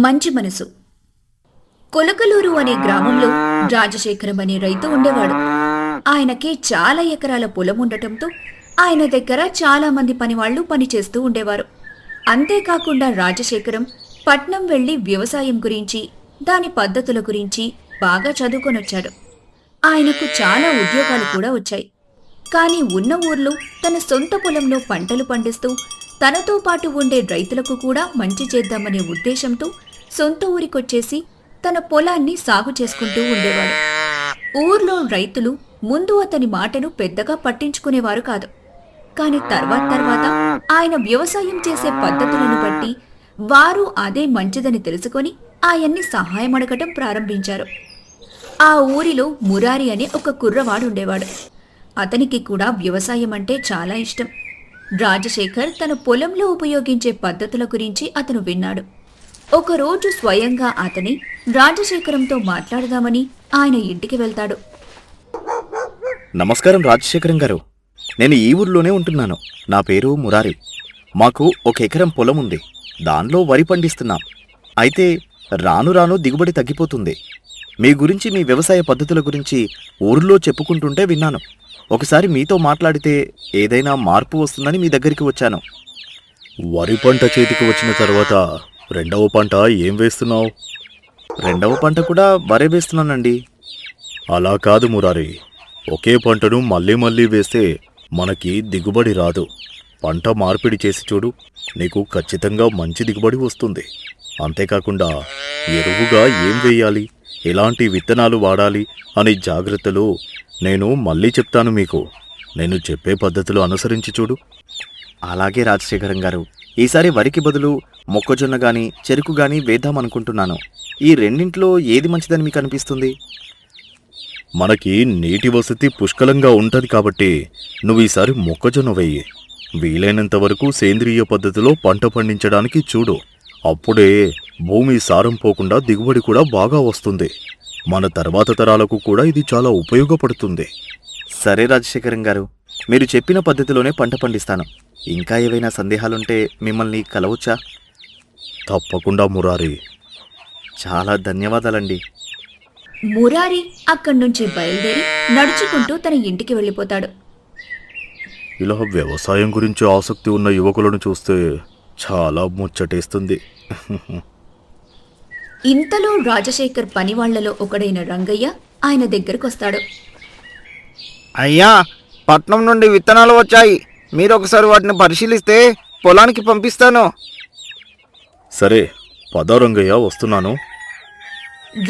మంచి మనసు. కొలకలూరు అనే గ్రామంలో రాజశేఖరం అనే రైతు ఉండేవాడు. ఆయనకి చాలా ఎకరాల పొలం ఉండటంతో ఆయన దగ్గర చాలా మంది పనివాళ్లు పనిచేస్తూ ఉండేవారు. అంతేకాకుండా రాజశేఖరం పట్నం వెళ్లి వ్యవసాయం గురించి, దాని పద్ధతుల గురించి బాగా చదువుకొనొచ్చాడు. ఆయనకు చాలా ఉద్యోగాలు కూడా వచ్చాయి. కానీ ఉన్న ఊర్లో తన సొంత పొలంలో పంటలు పండిస్తూ తనతో పాటు ఉండే రైతులకు కూడా మంచి చేద్దామనే ఉద్దేశంతో సొంత ఊరికొచ్చేసి తన పొలాన్ని సాగు చేసుకుంటూ ఉండేవాడు. ఊర్లో రైతులు ముందు అతని మాటను పెద్దగా పట్టించుకునేవారు కాదు. కాని తర్వాత ఆయన వ్యవసాయం చేసే పద్ధతులను బట్టి వారు అదే మంచిదని తెలుసుకొని ఆయన్ని సహాయం అడగటం ప్రారంభించారు. ఆ ఊరిలో మురారి అనే ఒక కుర్రవాడుండేవాడు. అతనికి కూడా వ్యవసాయం అంటే చాలా ఇష్టం. రాజశేఖర్ తన పొలంలో ఉపయోగించే పద్ధతుల గురించి అతను విన్నాడు. ఒకరోజు స్వయంగా అతని రాజశేఖరంతో మాట్లాడదామని ఆయన ఇంటికి వెళ్తాడు. నమస్కారం రాజశేఖరం గారు, నేను ఈ ఊర్లోనే ఉంటున్నాను. నా పేరు మురారి. మాకు 1 ఎకరం పొలం ఉంది. దానిలో వరి పండిస్తున్నాం. అయితే రాను రాను దిగుబడి తగ్గిపోతుంది. మీ గురించి, మీ వ్యవసాయ పద్ధతుల గురించి ఊర్లో చెప్పుకుంటుంటే విన్నాను. ఒకసారి మీతో మాట్లాడితే ఏదైనా మార్పు వస్తుందని మీ దగ్గరికి వచ్చాను. వరి పంట చేతికి వచ్చిన తర్వాత రెండవ పంట ఏం వేస్తున్నావు? రెండవ పంట కూడా వరే వేస్తున్నానండి. అలా కాదు మురారి, ఒకే పంటను మళ్ళీ మళ్ళీ వేస్తే మనకి దిగుబడి రాదు. పంట మార్పిడి చేసి చూడు, నీకు ఖచ్చితంగా మంచి దిగుబడి వస్తుంది. అంతేకాకుండా ఎరువుగా ఏం వేయాలి, ఎలాంటి విత్తనాలు వాడాలి అనే జాగ్రత్తలు నేను మళ్ళీ చెప్తాను మీకు. నేను చెప్పే పద్ధతులు అనుసరించి చూడు. అలాగే రాజశేఖరం గారు, ఈసారి వరికి బదులు మొక్కజొన్న గాని చెరుకు గాని వేద్దామనుకుంటున్నాను. ఈ రెండింట్లో ఏది మంచిదని మీకు అనిపిస్తుంది? మనకి నీటి వసతి పుష్కలంగా ఉంటుంది కాబట్టి నువ్వు ఈసారి మొక్కజొన్న వెయ్యి. వీలైనంత వరకు సేంద్రియ పద్ధతిలో పంట పండించడానికి చూడు. అప్పుడే భూమి సారం పోకుండా దిగుబడి కూడా బాగా వస్తుంది. మన తర్వాత తరాలకు కూడా ఇది చాలా ఉపయోగపడుతుంది. సరే రాజశేఖరం గారు, మీరు చెప్పిన పద్ధతిలోనే పంట పండిస్తాను. ఇంకా ఏవైనా సందేహాలుంటే మిమ్మల్ని కలవచ్చా? తప్పకుండా మురారి. చాలా ధన్యవాదాలండి. మురారి అక్కడి నుంచి బయలుదేరి నడుచుకుంటూ తన ఇంటికి వెళ్ళిపోతాడు. ఇలా వ్యవసాయం గురించి ఆసక్తి ఉన్న యువకులను చూస్తే చాలా ముచ్చటేస్తుంది. ఇంతలో రాజశేఖర్ పనివాళ్లలో ఒకడైన రంగయ్య ఆయన దగ్గరకొస్తాడు. అయ్యా, పట్నం నుండి విత్తనాలు వచ్చాయి. మీరు ఒకసారి వాటిని పరిశీలిస్తే పొలానికి పంపిస్తాను. సరే పద రంగయ్య, వస్తున్నాను.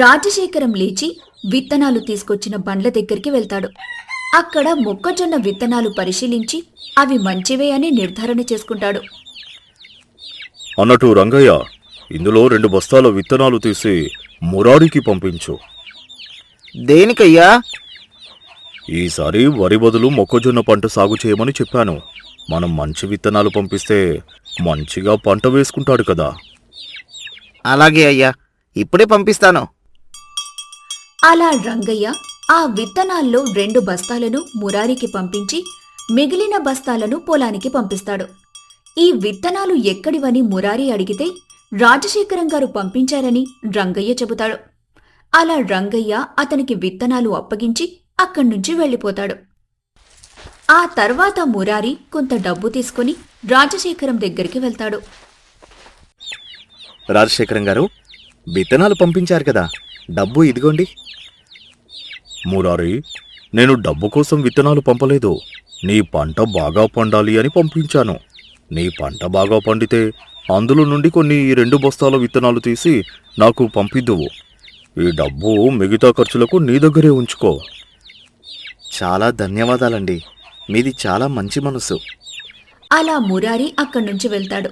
రాజశేఖరం లేచి విత్తనాలు తీసుకొచ్చిన బండ్ల దగ్గరికి వెళ్తాడు. అక్కడ మొక్కజొన్న విత్తనాలు పరిశీలించి అవి మంచివే అని నిర్ధారణ చేసుకుంటాడు. అన్నట్టు రంగయ్య, ఇందులో 2 బస్తాల విత్తనాలు తీసి మురారికి పంపించు. దేనికయ్యా? ఈసారి వరి బదులు మొక్కజొన్న పంట సాగు చేయమని చెప్పాను. మనం మంచి విత్తనాలు పంపిస్తే మంచిగా పంట వేసుకుంటాడు కదా. అలాగే అయ్యా, ఇప్పుడే పంపిస్తాను. అలా రంగయ్య ఆ విత్తనాల్లో 2 బస్తాలను మురారికి పంపించి మిగిలిన బస్తాలను పొలానికి పంపిస్తాడు. ఈ విత్తనాలు ఎక్కడివని మురారి అడిగితే రాజశేఖరం గారు పంపించారని రంగయ్య చెబుతాడు. అలా రంగయ్య అతనికి విత్తనాలు అప్పగించి అక్కడ్నుంచి వెళ్ళిపోతాడు. ఆ తర్వాత మురారి కొంత డబ్బు తీసుకుని రాజశేఖరం దగ్గరికి వెళ్తాడు. రాజశేఖరం గారు, విత్తనాలు పంపించారు కదా, డబ్బు ఇదిగోండి. మురారి, నేను డబ్బు కోసం విత్తనాలు పంపలేదు. నీ పంట బాగా పండాలి అని పంపించాను. నీ పంట బాగా పండితే అందులో నుండి కొన్ని 2 బస్తాల విత్తనాలు తీసి నాకు పంపిద్దువు. ఈ డబ్బు మిగతా ఖర్చులకు నీ దగ్గరే ఉంచుకో. చాలా ధన్యవాదాలండి, మీది చాలా మంచి మనసు. అలా మురారి అక్కడ్నుంచి వెళ్తాడు.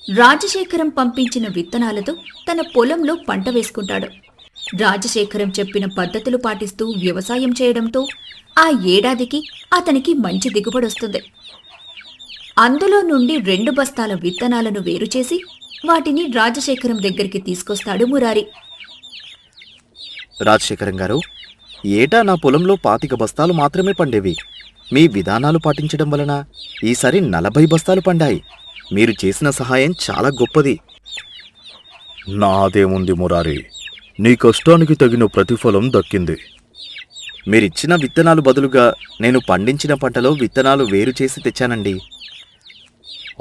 రాజశేఖరం పంపించిన విత్తనాలతో తన పొలంలో పంట వేసుకుంటాడు. రాజశేఖరం చెప్పిన పద్ధతులు పాటిస్తూ వ్యవసాయం చేయడంతో ఆ ఏడాదికి అతనికి మంచి దిగుబడొస్తుంది. అందులో నుండి 2 బస్తాల విత్తనాలను వేరుచేసి వాటిని రాజశేఖరం దగ్గరికి తీసుకొస్తాడు మురారి. రాజశేఖరం గారు, ఏటా నా పొలంలో 25 బస్తాలు మాత్రమే పండేవి. మీ విధానాలు పాటించడం వలన ఈసారి 40 బస్తాలు పండాయి. మీరు చేసిన సహాయం చాలా గొప్పది. నాదేముంది మురారి, నీ కష్టానికి తగిన ప్రతిఫలం దక్కింది. మీరిచ్చిన విత్తనాలు బదులుగా నేను పండించిన పంటలో విత్తనాలు వేరు చేసి తెచ్చానండి.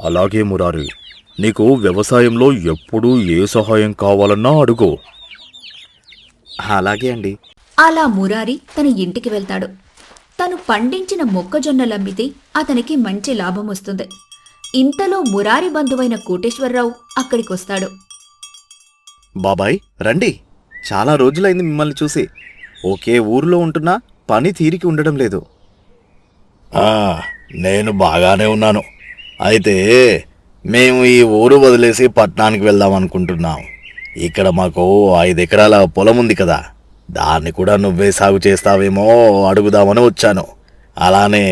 అలాగే మురారి, నీకు వ్యవసాయంలో ఎప్పుడూ ఏ సహాయం కావాలన్నా అడుగు. అలాగే అండి. అలా మురారి తన ఇంటికి వెళ్తాడు. తను పండించిన మొక్కజొన్నలమ్మితే అతనికి మంచి లాభం వస్తుంది. ఇంతలో మురారి బంధువైన కోటేశ్వరరావు అక్కడికొస్తాడు. బాబాయ్ రండి, చాలా రోజులైంది మిమ్మల్ని చూసి. ఒకే ఊరిలో ఉంటున్నా పని తీరికి ఉండడం లేదు. నేను బాగానే ఉన్నాను. అయితే మేము ఈ ఊరు వదిలేసి పట్టణానికి వెళ్దాం అనుకుంటున్నాం. ఇక్కడ మాకు 5 ఎకరాల పొలం ఉంది కదా, దాన్ని కూడా నువ్వే సాగు చేస్తావేమో అడుగుదామని వచ్చాను. అలానే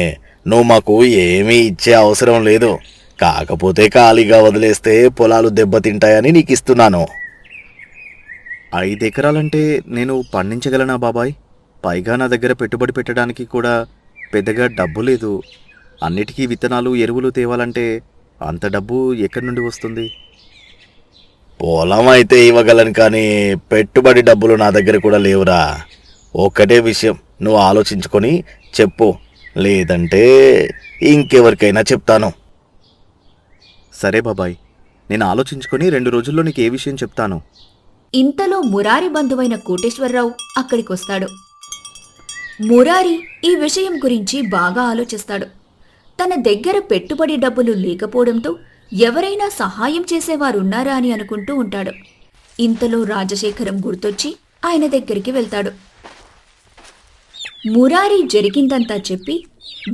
నువ్వు మాకు ఏమీ ఇచ్చే అవసరం లేదు, కాకపోతే ఖాళీగా వదిలేస్తే పొలాలు దెబ్బతింటాయని నీకు ఇస్తున్నాను. 5 ఎకరాలంటే నేను పండించగలనా బాబాయ్? పైగా నా దగ్గర పెట్టుబడి పెట్టడానికి కూడా పెద్దగా డబ్బు లేదు. అన్నిటికీ విత్తనాలు ఎరువులు తేవాలంటే అంత డబ్బు ఎక్కడి నుండి వస్తుంది? పొలం అయితే ఇవ్వగలను, కానీ పెట్టుబడి డబ్బులు నా దగ్గర కూడా లేవురా. ఒక్కటే విషయం నువ్వు ఆలోచించుకొని చెప్పు, లేదంటే ఇంకెవరికైనా చెప్తాను. సరే బాబాయ్, నేను ఆలోచించుకొని 2 రోజుల్లో నీకు ఏ విషయం చెప్తాను. ఇంతలో మురారి బంధువైన కోటేశ్వరరావు అక్కడికొస్తాడు. మురారి ఈ విషయం గురించి బాగా ఆలోచిస్తాడు. తన దగ్గర పెట్టుబడి డబ్బులు లేకపోవడంతో ఎవరైనా సహాయం చేసేవారున్నారా అని అనుకుంటూ ఉంటాడు. ఇంతలో రాజశేఖరం గుర్తొచ్చి ఆయన దగ్గరికి వెళ్తాడు. మురారి జరిగిందంతా చెప్పి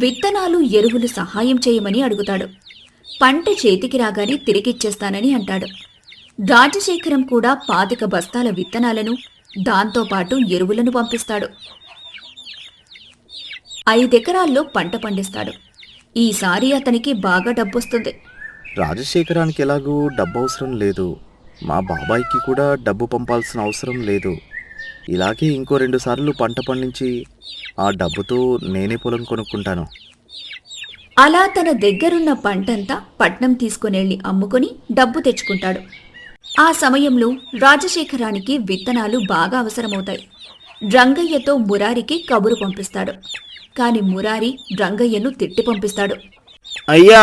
విత్తనాలు ఎరువులు సహాయం చేయమని అడుగుతాడు. పంట చేతికి రాగానే తిరిగిచ్చేస్తానని అంటాడు. రాజశేఖరం కూడా 25 బస్తాల విత్తనాలను దాంతోపాటు ఎరువులను పంపిస్తాడు. 5 ఎకరాల్లో పంట పండిస్తాడు. ఈసారి అతనికి బాగా డబ్బొస్తుంది. రాజశేఖరానికి ఎలాగూ డబ్బు అవసరం లేదు, మా బాబాయ్కి కూడా డబ్బు పంపాల్సిన అవసరం లేదు. ఇలాగే ఇంకో 2 సార్లు పంట పండించి ఆ డబ్బుతో నేనే పొలం కొనుక్కుంటాను. అలా తన దగ్గరున్న పంటంతా పట్నం తీసుకునెళ్లి అమ్ముకొని డబ్బు తెచ్చుకుంటాడు. ఆ సమయంలో రాజశేఖరానికి విత్తనాలు బాగా అవసరమవుతాయి. రంగయ్యతో మురారికి కబురు పంపిస్తాడు. కాని మురారి రంగయ్యను తిట్టి పంపిస్తాడు. అయ్యా,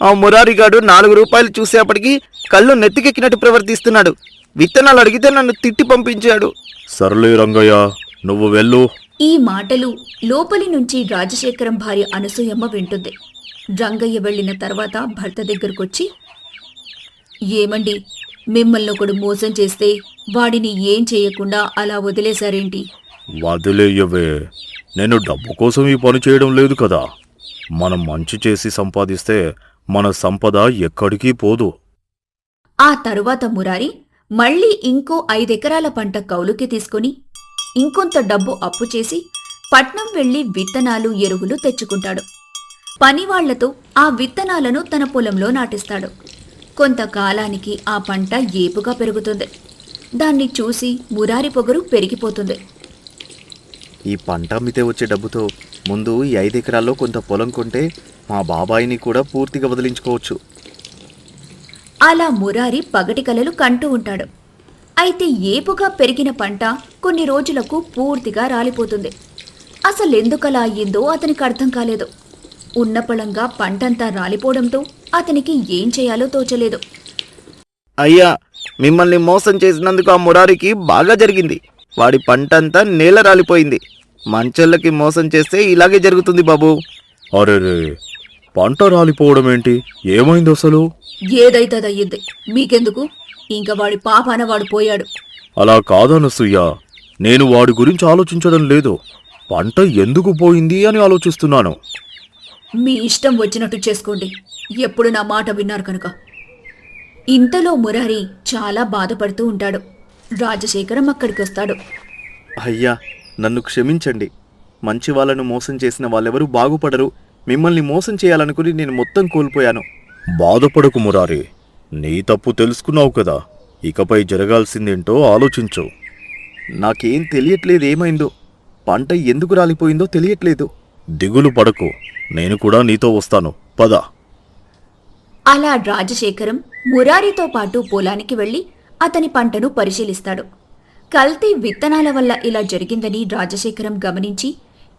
ఆ మురారిగాడు 4 రూపాయలు చూసేపటికి కళ్ళు నెత్తికెక్కినట్టు ప్రవర్తిస్తున్నాడు. విత్తనాలు అడిగితే నన్ను తిట్టి పంపించాడు. సర్లే రంగయ్య, నువ్వు వెళ్ళు. ఈ మాటలు లోపలి నుంచి రాజశేఖరం భార్య అనసూయమ్మ వింటుంది. రంగయ్య వెళ్లిన తర్వాత భర్త దగ్గరకొచ్చి, ఏమండి, మిమ్మల్ని ఒకడు మోసం చేస్తే వాడిని ఏం చేయకుండా అలా వదిలేశారేంటి? వదిలేయవే, నేను డబ్బు కోసం ఈ పని చేయడం లేదు కదా. మనం మంచి చేసి సంపాదిస్తే మన సంపద ఎక్కడికి పోదు. ఆ తరువాత మురారి మళ్లీ ఇంకో 5 ఎకరాల పంట కౌలుకి తీసుకుని ఇంకొంత డబ్బు అప్పు చేసి పట్నం వెళ్లి విత్తనాలు ఎరువులు తెచ్చుకుంటాడు. పనివాళ్లతో ఆ విత్తనాలను తన పొలంలో నాటిస్తాడు. కొంతకాలానికి ఆ పంట ఏపుగా పెరుగుతుంది. దాన్ని చూసి మురారి పొగరు పెరిగిపోతుంది. ఈ పంట అమ్మితే వచ్చే డబ్బుతో ముందు ఈ 5 ఎకరాల్లో కొంత పొలం కొంటే మా బాబాయిని కూడా పూర్తిగా వదిలించుకోవచ్చు. అలా మురారి పగటి కలలు కంటూ ఉంటాడు. అయితే ఏపుగా పెరిగిన పంట కొన్ని రోజులకు పూర్తిగా రాలిపోతుంది. అసలెందుకలా అయ్యిందో అతనికి అర్థం కాలేదు. ఉన్నపళంగా పంటంతా రాలిపోవడంతో అతనికి ఏం చేయాలో తోచలేదు. అయ్యా, మిమ్మల్ని మోసం చేసినందుకు ఆ మురారికి బాగా జరిగింది. వాడి పంటంతా నేల రాలిపోయింది. మంచోళ్ళకి మోసం చేస్తే ఇలాగే జరుగుతుంది బాబు. అరే, పంట రాలిపోవడం ఏంటి? ఏమైంది అసలు? ఏదైతదయ్యింది, మీకెందుకు? ఇంక వాడి పాపాన వాడు పోయాడు. అలా కాదనసూయ, నేను వాడి గురించి ఆలోచించడం లేదు. పంట ఎందుకు పోయింది అని ఆలోచిస్తున్నాను. మీ ఇష్టం వచ్చినట్టు చేసుకోండి, ఎప్పుడు నా మాట విన్నారు కనుక. ఇంతలో మురారి చాలా బాధపడుతూ ఉంటాడు. రాజశేఖరం అక్కడికొస్తాడు. అయ్యా, నన్ను క్షమించండి. మంచి వాళ్ళను మోసం చేసిన వాళ్ళెవరూ బాగుపడరు. మిమ్మల్ని మోసం చేయాలనుకుని నేను మొత్తం కోల్పోయాను. బాధపడకు మురారి, నీ తప్పు తెలుసుకున్నావు కదా. ఇకపై జరగాల్సిందేంటో ఆలోచించు. నాకేం తెలియట్లేదు ఏమైందో. పంట ఎందుకు రాలిపోయిందో తెలియట్లేదు. దిగులు పడకు, నేను కూడా నీతో వస్తాను, పద. అలా రాజశేఖరం మురారితో పాటు పొలానికి వెళ్లి అతని పంటను పరిశీలిస్తాడు. కల్తీ విత్తనాల వల్ల ఇలా జరిగిందని రాజశేఖరం గమనించి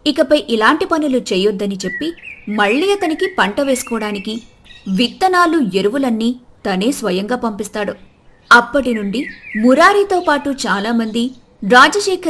ఇకపై ఇలాంటి పనులు చేయొద్దని చెప్పి మళ్లీ అతనికి పంట వేసుకోవడానికి విత్తనాలు, ఎరువులన్నీ తనే స్వయంగా పంపిస్తాడు. అప్పటి నుండి మురారితో పాటు చాలామంది రాజశేఖర్